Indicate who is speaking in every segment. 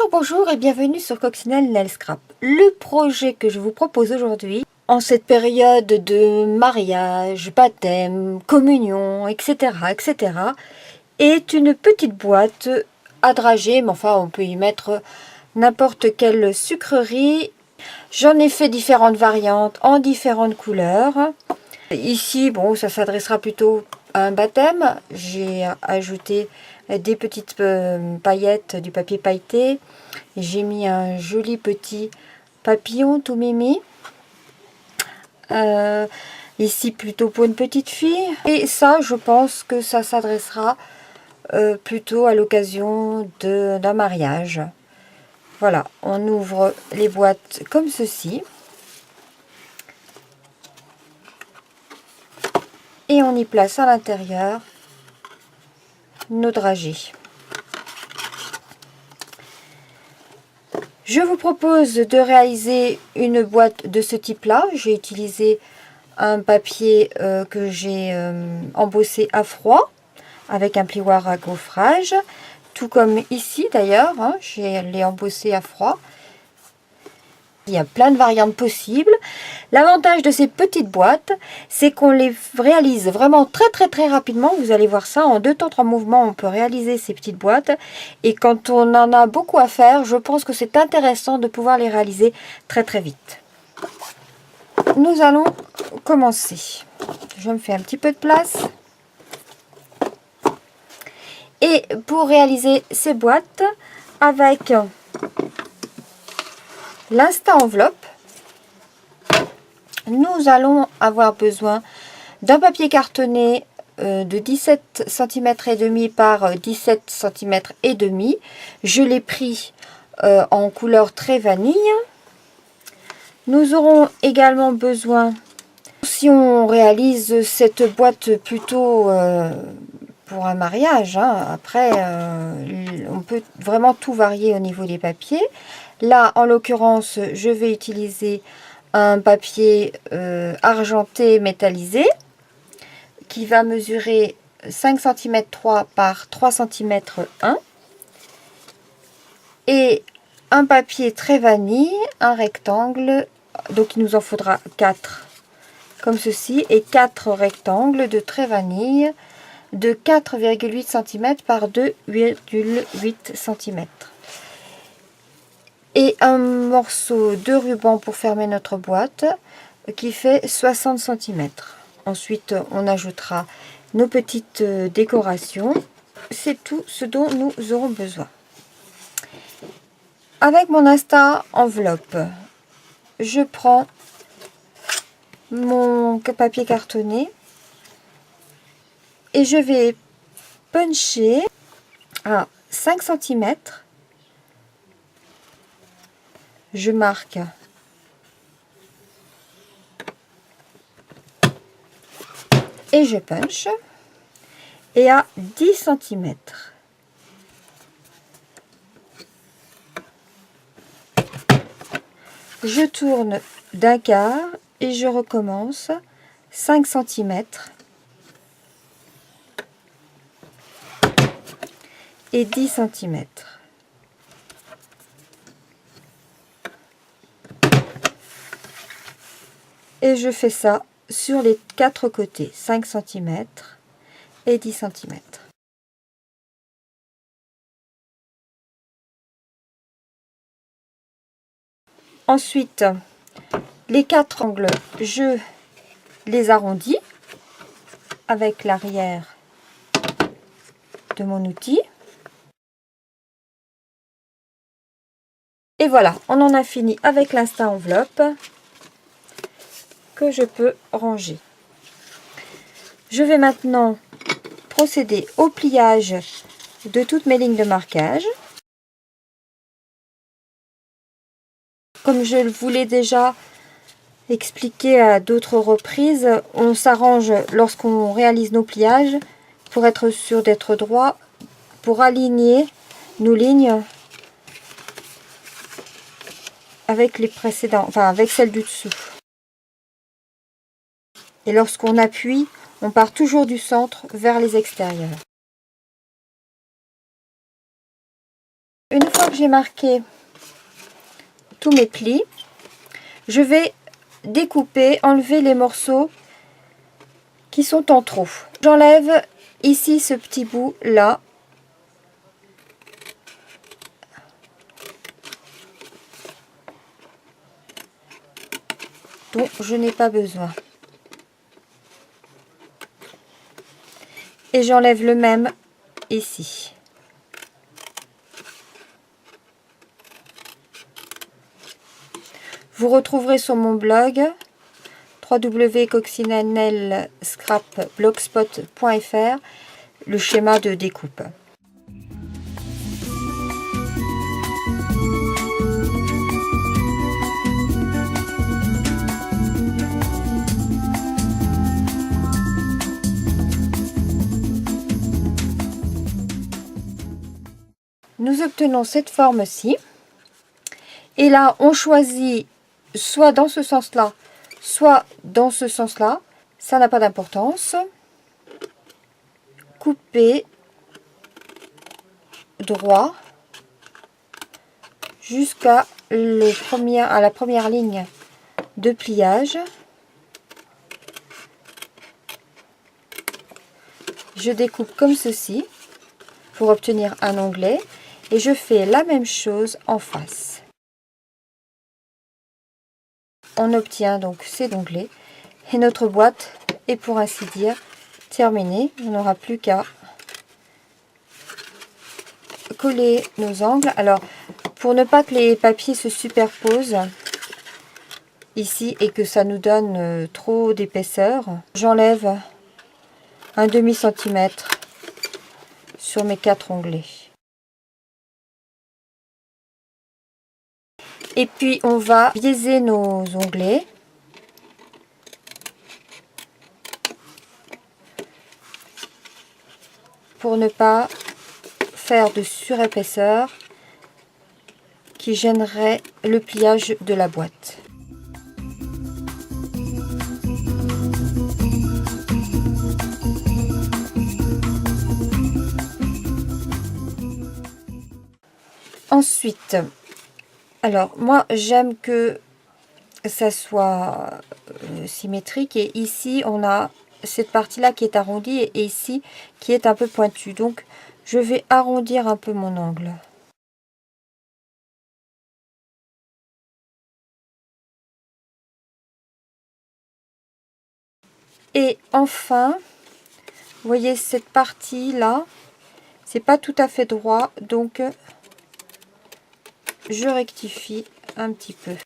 Speaker 1: Bonjour, bonjour et bienvenue sur Coccinelle Nail Scrap. Le projet que je vous propose aujourd'hui, en cette période de mariage, baptême, communion, etc., est une petite boîte à drager, mais enfin on peut y mettre n'importe quelle sucrerie. J'en ai fait différentes variantes en différentes couleurs. Ici, bon, ça s'adressera plutôt à un baptême. J'ai ajouté des petites paillettes, du papier pailleté. J'ai mis un joli petit papillon tout mimi. Ici, plutôt pour une petite fille. Et ça, je pense que ça s'adressera plutôt à l'occasion d'un mariage. Voilà, on ouvre les boîtes comme ceci. Et on y place à l'intérieur nos dragées. Je vous propose de réaliser une boîte de ce type-là. J'ai utilisé un papier que j'ai embossé à froid avec un plioir à gaufrage. Tout comme ici d'ailleurs, hein, je l'ai embossé à froid. Il y a plein de variantes possibles. L'avantage de ces petites boîtes, c'est qu'on les réalise vraiment très rapidement. Vous allez voir ça, en 2 temps 3 mouvements, on peut réaliser ces petites boîtes. Et quand on en a beaucoup à faire, je pense que c'est intéressant de pouvoir les réaliser très vite. Nous allons commencer. Je me fais un petit peu de place. Et pour réaliser ces boîtes, avec l'Insta Enveloppe, nous allons avoir besoin d'un papier cartonné de 17 cm et demi par 17 cm et demi. Je l'ai pris en couleur très vanille. Nous aurons également besoin, si on réalise cette boîte plutôt pour un mariage, hein, après on peut vraiment tout varier au niveau des papiers. Là, en l'occurrence, je vais utiliser un papier argenté métallisé qui va mesurer 5 cm 3 par 3 cm 1 et un papier très vanille, un rectangle, donc il nous en faudra 4 comme ceci, et 4 rectangles de très vanille de 4,8 cm par 2,8 cm. Et un morceau de ruban pour fermer notre boîte qui fait 60 cm. Ensuite, on ajoutera nos petites décorations. C'est tout ce dont nous aurons besoin. Avec mon Insta Enveloppe, je prends mon papier cartonné et je vais puncher à 5 cm. Je marque et je punch, et à 10 cm. Je tourne d'un quart et je recommence 5 cm et 10 cm. Et je fais ça sur les 4 côtés, 5 cm et 10 cm. Ensuite, les 4 angles, je les arrondis avec l'arrière de mon outil. Et voilà, on en a fini avec l'Insta Enveloppe que je peux ranger. Je vais maintenant procéder au pliage de toutes mes lignes de marquage. Comme je vous l'ai déjà expliqué à d'autres reprises, on s'arrange lorsqu'on réalise nos pliages pour être sûr d'être droit, pour aligner nos lignes avec les précédents, enfin avec celles du dessous. Et lorsqu'on appuie, on part toujours du centre vers les extérieurs. Une fois que j'ai marqué tous mes plis, je vais découper, enlever les morceaux qui sont en trop. J'enlève ici ce petit bout là. Dont je n'ai pas besoin. Et j'enlève le même ici. Vous retrouverez sur mon blog www.coccinelle-scrap-blogspot.fr le schéma de découpe. Nous obtenons cette forme-ci. Et là, on choisit soit dans ce sens-là, soit dans ce sens-là. Ça n'a pas d'importance. Couper droit jusqu'à la première ligne de pliage. Je découpe comme ceci pour obtenir un onglet et je fais la même chose en face. On obtient donc ces onglets et notre boîte est pour ainsi dire terminée. On n'aura plus qu'à coller nos angles. Alors pour ne pas que les papiers se superposent ici et que ça nous donne trop d'épaisseur, j'enlève un demi-centimètre sur mes 4 onglets. Et puis on va biaiser nos onglets. Pour ne pas faire de surépaisseur qui gênerait le pliage de la boîte. Ensuite, alors moi j'aime que ça soit symétrique et ici on a cette partie là qui est arrondie et ici qui est un peu pointue, donc je vais arrondir un peu mon angle. Et enfin, vous voyez cette partie là, c'est pas tout à fait droit, donc je rectifie un petit peu.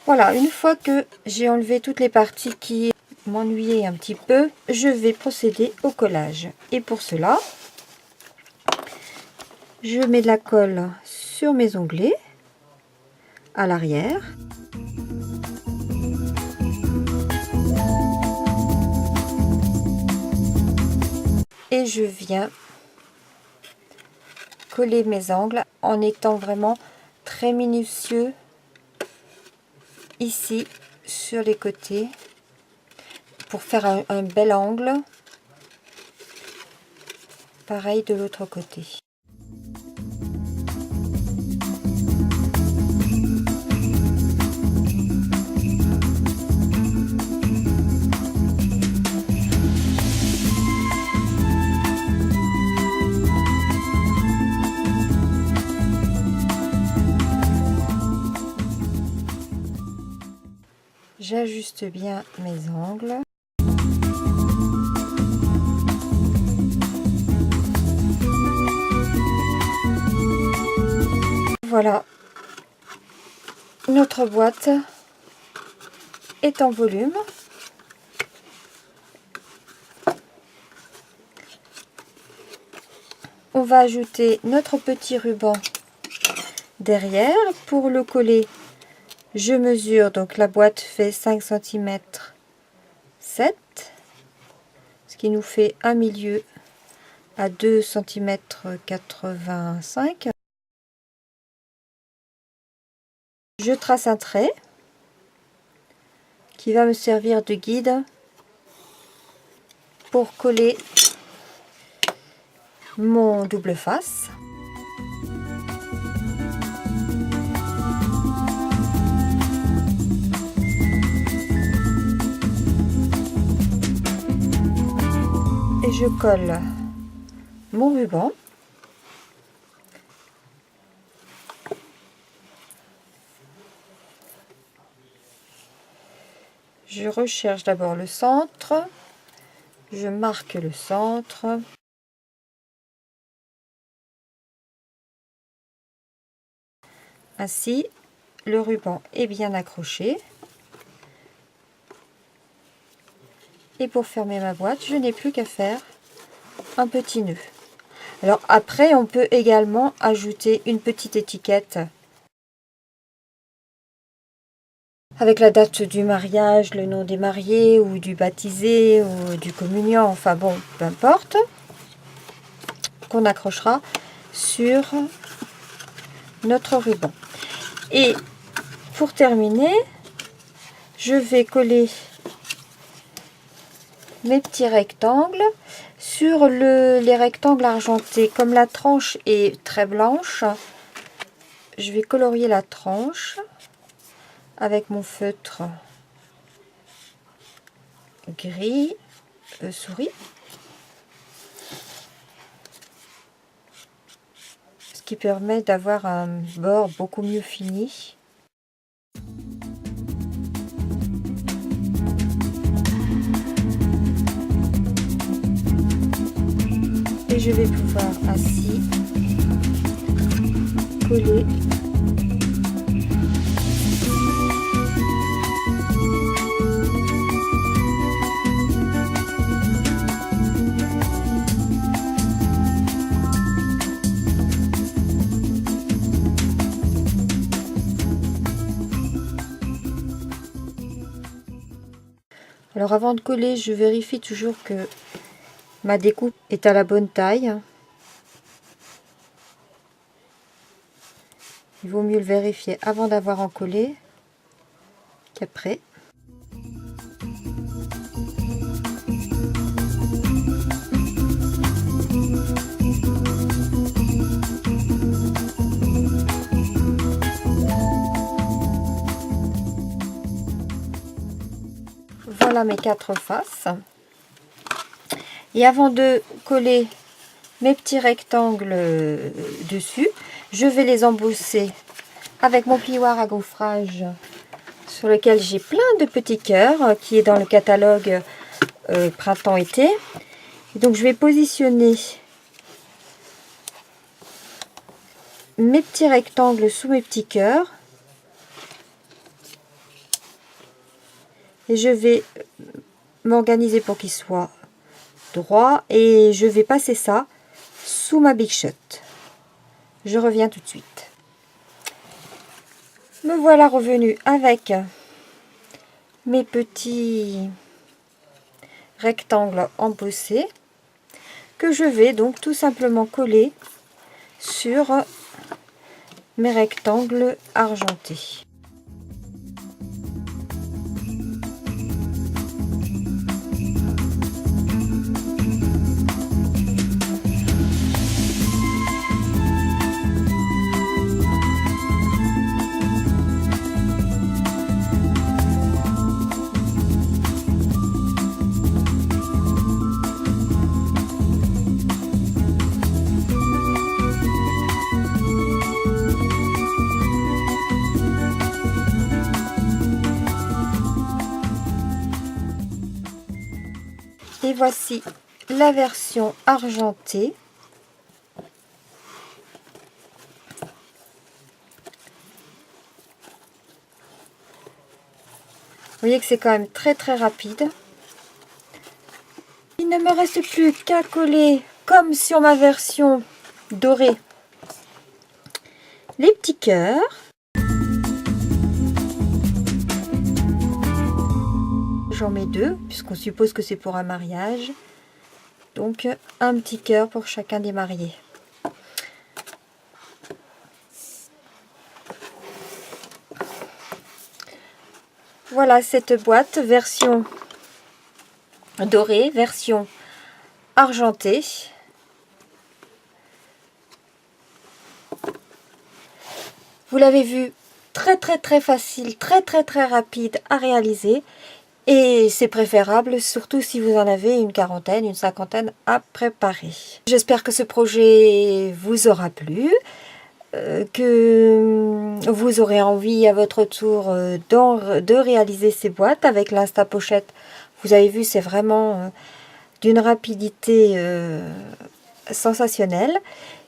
Speaker 1: Voilà, une fois que j'ai enlevé toutes les parties qui m'ennuyaient un petit peu, je vais procéder au collage. Et pour cela, je mets de la colle sur mes onglets à l'arrière. Et je viens coller mes angles en étant vraiment très minutieux ici sur les côtés pour faire un bel angle. Pareil de l'autre côté. J'ajuste bien mes angles. Voilà, notre boîte est en volume. On va ajouter notre petit ruban derrière. Pour le coller, je mesure, donc la boîte fait 5 cm 7, ce qui nous fait un milieu à 2 cm 85. Je trace un trait qui va me servir de guide pour coller mon double face. Et je colle mon ruban. Je recherche d'abord le centre. Je marque le centre. Ainsi, le ruban est bien accroché. Et pour fermer ma boîte, je n'ai plus qu'à faire un petit nœud. Alors après, on peut également ajouter une petite étiquette avec la date du mariage, le nom des mariés ou du baptisé ou du communiant, enfin bon, peu importe, qu'on accrochera sur notre ruban. Et pour terminer, je vais coller mes petits rectangles sur les rectangles argentés. Comme la tranche est très blanche, je vais colorier la tranche avec mon feutre gris souris, ce qui permet d'avoir un bord beaucoup mieux fini. Et je vais pouvoir ainsi coller Alors avant de coller, je vérifie toujours que ma découpe est à la bonne taille. Il vaut mieux le vérifier avant d'avoir encollé qu'après. Voilà mes 4 faces. Et avant de coller mes petits rectangles dessus, je vais les embosser avec mon plioir à gaufrage sur lequel j'ai plein de petits cœurs qui est dans le catalogue printemps-été. Donc je vais positionner mes petits rectangles sous mes petits cœurs et je vais m'organiser pour qu'ils soient droits et je vais passer ça sous ma Big Shot. Je reviens tout de suite. Me voilà revenue avec mes petits rectangles embossés que je vais donc tout simplement coller sur mes rectangles argentés. Et voici la version argentée. Vous voyez que c'est quand même très rapide. Il ne me reste plus qu'à coller, comme sur ma version dorée, les petits cœurs. J'en mets 2, puisqu'on suppose que c'est pour un mariage. Donc, un petit cœur pour chacun des mariés. voilà cette boîte, version dorée, version argentée. Vous l'avez vu, très facile, très rapide à réaliser. Et c'est préférable, surtout si vous en avez une quarantaine, une cinquantaine à préparer. J'espère que ce projet vous aura plu, que vous aurez envie à votre tour de réaliser ces boîtes avec l'Instapochette. Vous avez vu, c'est vraiment d'une rapidité sensationnelle.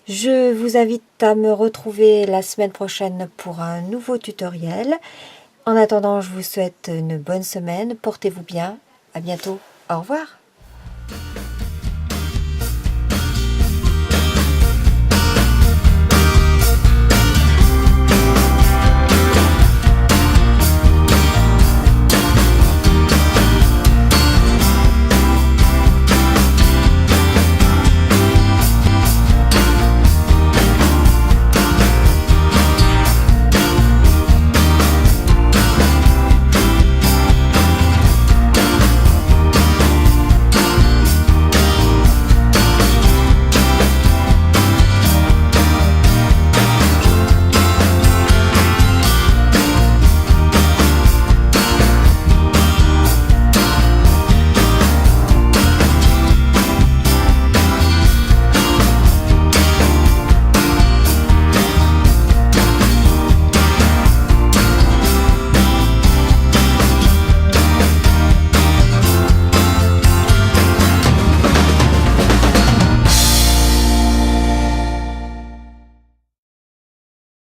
Speaker 1: Je vous invite à me retrouver la semaine prochaine pour un nouveau tutoriel. En attendant, je vous souhaite une bonne semaine. Portez-vous bien. À bientôt. Au revoir.